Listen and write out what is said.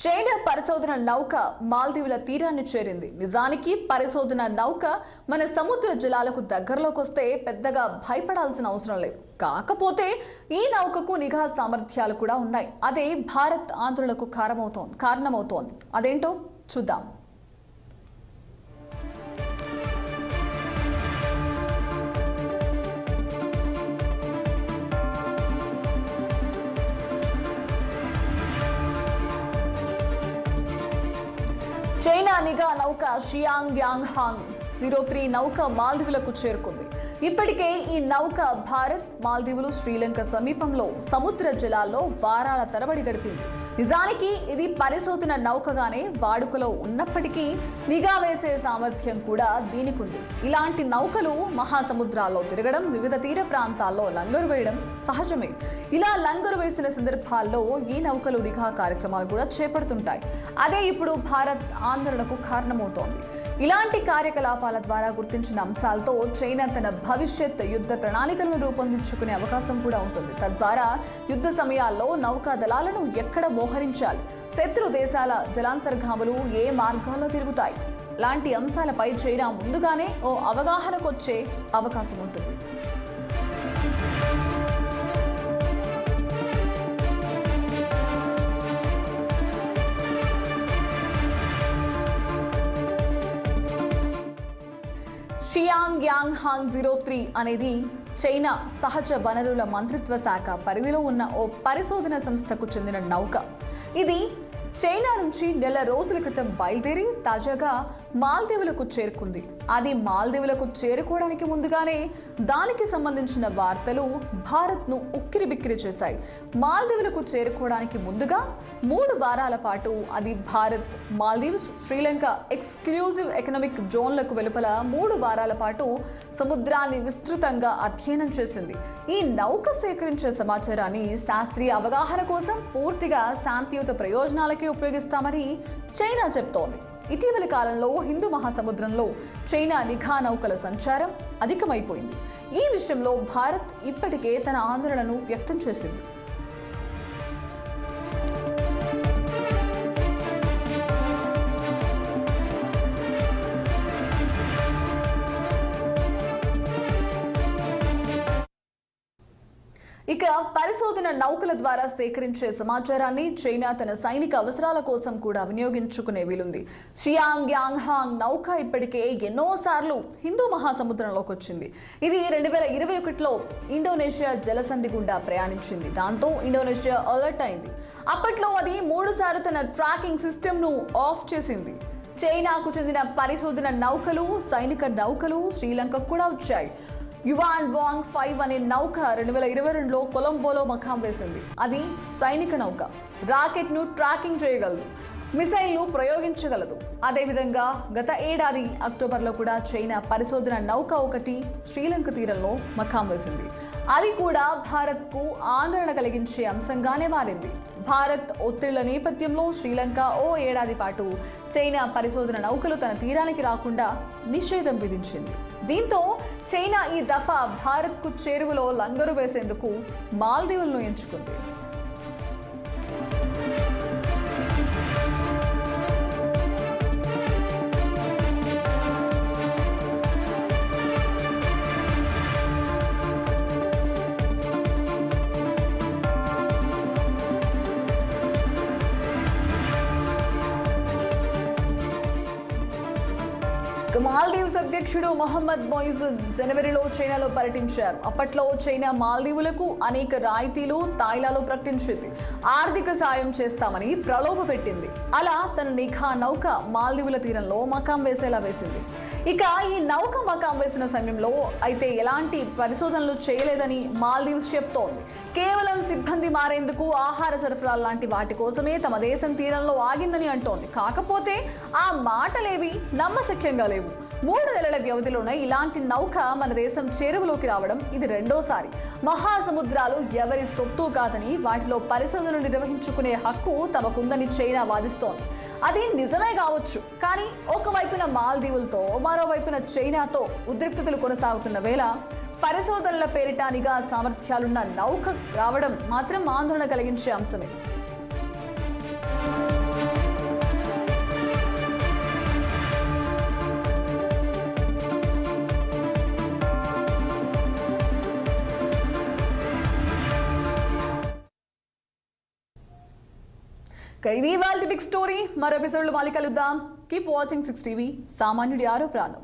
China పరిశోధన నౌక మాల్దీవుల తీరాన్ని చేరింది. నిజానికి పరిశోధన నౌక మన సముద్ర జలాలకు దగ్గరలోకి వస్తే పెద్దగా భయపడాల్సిన అవసరం లేదు. కాకపోతే ఈ నౌకకు నిఘా సామర్థ్యాలు కూడా ఉన్నాయి. అదే భారత్ ఆందోళనకు కారణమవుతోంది. అదేంటో చూద్దాం. చైనా నిఘా నౌక షియాంగ్ యాంగ్ హాంగ్ 03 నౌక మాల్దీవులకు చేరుకుంది. ఇప్పటికే ఈ నౌక భారత్, మాల్దీవులు, శ్రీలంక సమీపంలో సముద్ర జలాల్లో వారాల తరబడి గడిపింది. నిజానికి ఇది పరిశోధన నౌకగానే వాడుకలో ఉన్నప్పటికీ నిఘా వేసే సామర్థ్యం కూడా దీనికి ఉంది. ఇలాంటి నౌకలు మహాసముద్రాల్లో తిరగడం, వివిధ తీర ప్రాంతాల్లో లంగరు వేయడం సహజమే. ఇలా లంగరు వేసిన సందర్భాల్లో ఈ నౌకలు నిఘా కార్యక్రమాలు కూడా చేపడుతుంటాయి. అదే ఇప్పుడు భారత్ ఆందోళనకు కారణమవుతోంది. ఇలాంటి కార్యకలాపాల ద్వారా గుర్తించిన అంశాలతో చైనా తన భవిష్యత్ యుద్ధ ప్రణాళికలను రూపొందించుకునే అవకాశం కూడా ఉంటుంది. తద్వారా యుద్ధ సమయాల్లో నౌకా దళాలను ఎక్కడ మోహరించాలి, శత్రు దేశాల జలాంతర్గాములు ఏ మార్గాల్లో తిరుగుతాయి లాంటి అంశాలపై చైనా ముందుగానే ఓ అవగాహనకొచ్చే అవకాశం ఉంటుంది. షియాంగ్ యాంగ్ హాంగ్ 03 అనేది చైనా సహజ వనరుల మంత్రిత్వ శాఖ పరిధిలో ఉన్న ఓ పరిశోధన సంస్థకు చెందిన నౌక. ఇది చైనా నుంచి నెల రోజుల క్రితం బయలుదేరి తాజాగా మాల్దీవులకు చేరుకుంది. అది మాల్దీవులకు చేరుకోవడానికి ముందుగానే దానికి సంబంధించిన వార్తలు భారత్ను ఉక్కిరిబిక్కిరి చేశాయి. మాల్దీవులకు చేరుకోవడానికి ముందుగా 3 వారాల పాటు అది భారత్, మాల్దీవ్స్, శ్రీలంక ఎక్స్క్లూజివ్ ఎకనామిక్ జోన్లకు వెలుపల 3 వారాల పాటు సముద్రాన్ని విస్తృతంగా అధ్యయనం చేసింది. ఈ నౌక సేకరించే సమాచారాన్ని శాస్త్రీయ అవగాహన కోసం పూర్తిగా శాంతియుత ప్రయోజనాలకే ఉపయోగిస్తామని చైనా చెప్తోంది. ఇటీవలి కాలంలో హిందూ మహాసముద్రంలో చైనా నిఘా నౌకల సంచారం అధికమైపోయింది. ఈ విషయంలో భారత్ ఇప్పటికే తన ఆందోళనను వ్యక్తం చేసింది. ఇక పరిశోధన నౌకల ద్వారా సేకరించే సమాచారాన్ని చైనా తన సైనిక అవసరాల కోసం కూడా వినియోగించుకునే వీలుంది. షియాంగ్ యాంగ్ హాంగ్ నౌక ఇప్పటికే ఎన్నోసార్లు హిందూ మహాసముద్రంలోకి వచ్చింది. ఇది 2021లో ఇండోనేషియా జలసంధి గుండా ప్రయాణించింది. దాంతో ఇండోనేషియా అలర్ట్ అయింది. అప్పట్లో అది 3 సార్లు తన ట్రాకింగ్ సిస్టమ్ను ఆఫ్ చేసింది. చైనాకు చెందిన పరిశోధన నౌకలు, సైనిక నౌకలు శ్రీలంకకు కూడా వచ్చాయి. యువాన్ వాంగ్ 5 అనే నౌక 2022లో కొలంబోలో మకాం వేసింది. అది సైనిక నౌక. రాకెట్ను ట్రాకింగ్ చేయగలదు, మిసైల్ను ప్రయోగించగలదు. అదేవిధంగా గత ఏడాది అక్టోబర్లో కూడా చైనా పరిశోధన నౌక ఒకటి శ్రీలంక తీరంలో మకాం వేసింది. అది కూడా భారత్కు ఆందోళన కలిగించే అంశంగానే మారింది. భారత్ ఒత్తిళ్ల నేపథ్యంలో శ్రీలంక ఓ ఏడాది పాటు చైనా పరిశోధన నౌకలు తన తీరానికి రాకుండా నిషేధం విధించింది. దీంతో చైనా ఈ దఫా భారత్కు చేరువలో లంగరు వేసేందుకు మాల్దీవులను ఎంచుకుంది. మాల్దీవ్స్ అధ్యక్షుడు మొహమ్మద్ మొయిజ్ జనవరిలో చైనాలో పర్యటించారు. అప్పట్లో చైనా మాల్దీవులకు అనేక రాయితీలు, తాయిలాలు ప్రకటించింది. ఆర్థిక సాయం చేస్తామని ప్రలోభ పెట్టింది. అలా తన నిఘా నౌక మాల్దీవుల తీరంలో మకాం వేసేలా వేసింది. ఇక ఈ నౌక మకాం వేసిన సమయంలో అయితే ఎలాంటి పరిశోధనలు చేయలేదని మాల్దీవ్స్ చెప్తోంది. కేవలం సిబ్బంది మారేందుకు, ఆహార సరఫరాలు లాంటి వాటి కోసమే తమ దేశం తీరంలో ఆగిందని అంటోంది. కాకపోతే ఆ మాటలేవి నమ్మశక్యంగా లేవు. 3 నెలల వ్యవధిలోనే ఇలాంటి నౌక మన దేశం చేరువలోకి రావడం ఇది రెండోసారి. మహాసముద్రాలు ఎవరి సొత్తు కాదని, వాటిలో పరిశోధనలు నిర్వహించుకునే హక్కు తమకుందని చైనా వాదిస్తోంది. అది నిజమే కావచ్చు, కానీ ఒకవైపున మాల్దీవులతో, మరోవైపున చైనాతో ఉద్రిక్తతలు కొనసాగుతున్న వేళ పరిశోధనల పేరిట నిఘా సామర్థ్యాలున్న నౌక రావడం మాత్రం ఆందోళన కలిగించే అంశమే. ఇది వాళ్ళ బిగ్ స్టోరీ. మరో ఎపిసోడ్లో మళ్ళీ కలుద్దాం. Keep watching 6 TV. సామాన్యుడి ఆరో ప్రాణం.